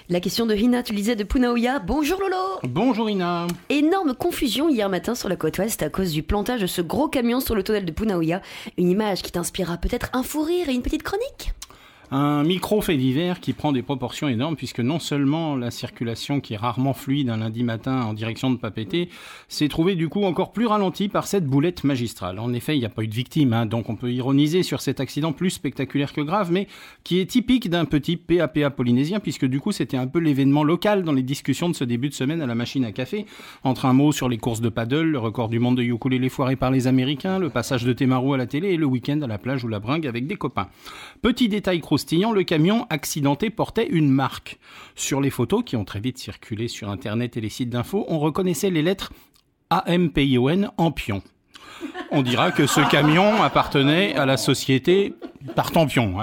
La question de Hina, tu le disais, de Punaouia. Bonjour Lolo. Bonjour Hina. Énorme confusion hier matin sur la côte ouest à cause du plantage de ce gros camion sur le tunnel de Punaouia. Une image qui t'inspirera peut-être un fou rire et une petite chronique. Un micro-fait divers qui prend des proportions énormes puisque non seulement la circulation qui est rarement fluide un lundi matin en direction de Papeete s'est trouvée du coup encore plus ralentie par cette boulette magistrale. En effet, il n'y a pas eu de victime, donc on peut ironiser sur cet accident plus spectaculaire que grave, mais qui est typique d'un petit PAPA polynésien puisque du coup c'était un peu l'événement local dans les discussions de ce début de semaine à la machine à café, entre un mot sur les courses de paddle, le record du monde de ukulélé foiré par les Américains, le passage de Temaru à la télé et le week-end à la plage ou la bringue avec des copains. Petit détail croustillant, le camion accidenté portait une marque. Sur les photos qui ont très vite circulé sur internet et les sites d'infos, on reconnaissait les lettres AMPION en pion. On dira que ce camion appartenait à la société Partempion.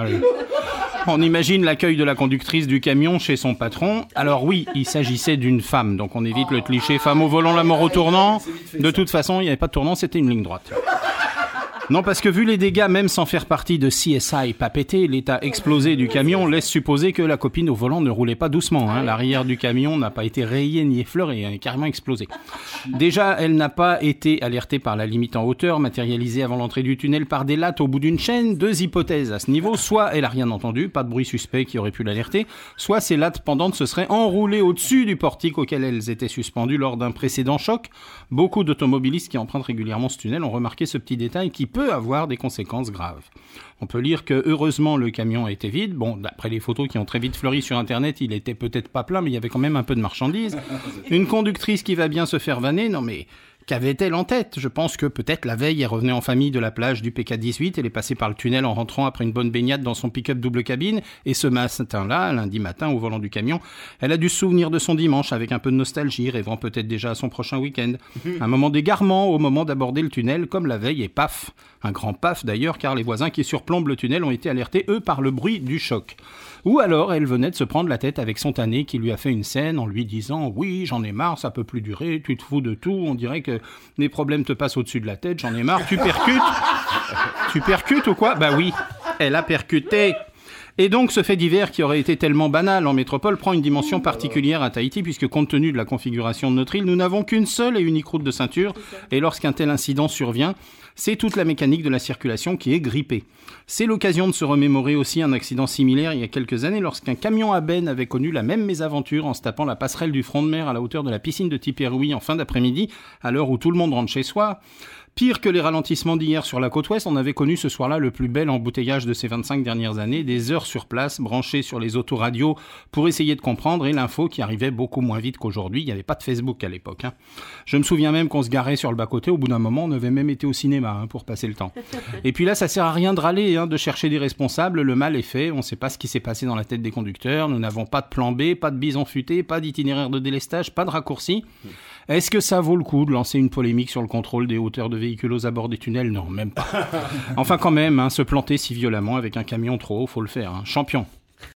On imagine l'accueil de la conductrice du camion chez son patron. Alors oui, il s'agissait d'une femme, donc on évite le cliché femme au volant, la mort au tournant. De toute façon, il n'y avait pas de tournant, c'était une ligne droite. Non, parce que vu les dégâts, même sans faire partie de CSI Papeete, l'état explosé du camion laisse supposer que la copine au volant ne roulait pas doucement. L'arrière du camion n'a pas été rayé ni effleuré, elle est carrément explosé. Déjà, elle n'a pas été alertée par la limite en hauteur, matérialisée avant l'entrée du tunnel par des lattes au bout d'une chaîne. Deux hypothèses à ce niveau. Soit elle a rien entendu, pas de bruit suspect qui aurait pu l'alerter, soit ces lattes pendantes se seraient enroulées au-dessus du portique auquel elles étaient suspendues lors d'un précédent choc. Beaucoup d'automobilistes qui empruntent régulièrement ce tunnel ont remarqué ce petit détail qui peut avoir des conséquences graves. On peut lire que heureusement le camion était vide. Bon, d'après les photos qui ont très vite fleuri sur internet, il était peut-être pas plein, mais il y avait quand même un peu de marchandises. Une conductrice qui va bien se faire vanner, non mais qu'avait-elle en tête ? Je pense que peut-être la veille, elle revenait en famille de la plage du PK18, elle est passée par le tunnel en rentrant après une bonne baignade dans son pick-up double cabine, et ce matin-là, lundi matin, au volant du camion, elle a dû se souvenir de son dimanche avec un peu de nostalgie, rêvant peut-être déjà à son prochain week-end. Un moment d'égarement au moment d'aborder le tunnel, comme la veille, et paf. Un grand paf d'ailleurs, car les voisins qui surplombent le tunnel ont été alertés, eux, par le bruit du choc. Ou alors, elle venait de se prendre la tête avec son tanné qui lui a fait une scène en lui disant « Oui, j'en ai marre, ça peut plus durer, tu te fous de tout, on dirait que les problèmes te passent au-dessus de la tête, j'en ai marre, tu percutes ?» Tu percutes ou quoi ? Bah oui, elle a percuté. Et donc, ce fait divers qui aurait été tellement banal en métropole prend une dimension particulière à Tahiti puisque compte tenu de la configuration de notre île, nous n'avons qu'une seule et unique route de ceinture et lorsqu'un tel incident survient, c'est toute la mécanique de la circulation qui est grippée. C'est l'occasion de se remémorer aussi un accident similaire il y a quelques années lorsqu'un camion à benne avait connu la même mésaventure en se tapant la passerelle du front de mer à la hauteur de la piscine de Tiperoui en fin d'après-midi, à l'heure où tout le monde rentre chez soi. Pire que les ralentissements d'hier sur la côte ouest, on avait connu ce soir-là le plus bel embouteillage de ces 25 dernières années, des heures sur place, branchées sur les autoradios pour essayer de comprendre, et l'info qui arrivait beaucoup moins vite qu'aujourd'hui. Il n'y avait pas de Facebook à l'époque. Je me souviens même qu'on se garait sur le bas-côté, au bout d'un moment, on avait même été au cinéma pour passer le temps. Et puis là, ça sert à rien de râler, de chercher des responsables, le mal est fait, on ne sait pas ce qui s'est passé dans la tête des conducteurs, nous n'avons pas de plan B, pas de bison futé, pas d'itinéraire de délestage, pas de raccourci. Est-ce que ça vaut le coup de lancer une polémique sur le contrôle des hauteurs de véhicules aux abords des tunnels ? Non, même pas. Enfin quand même, se planter si violemment avec un camion trop haut, faut le faire. Champion.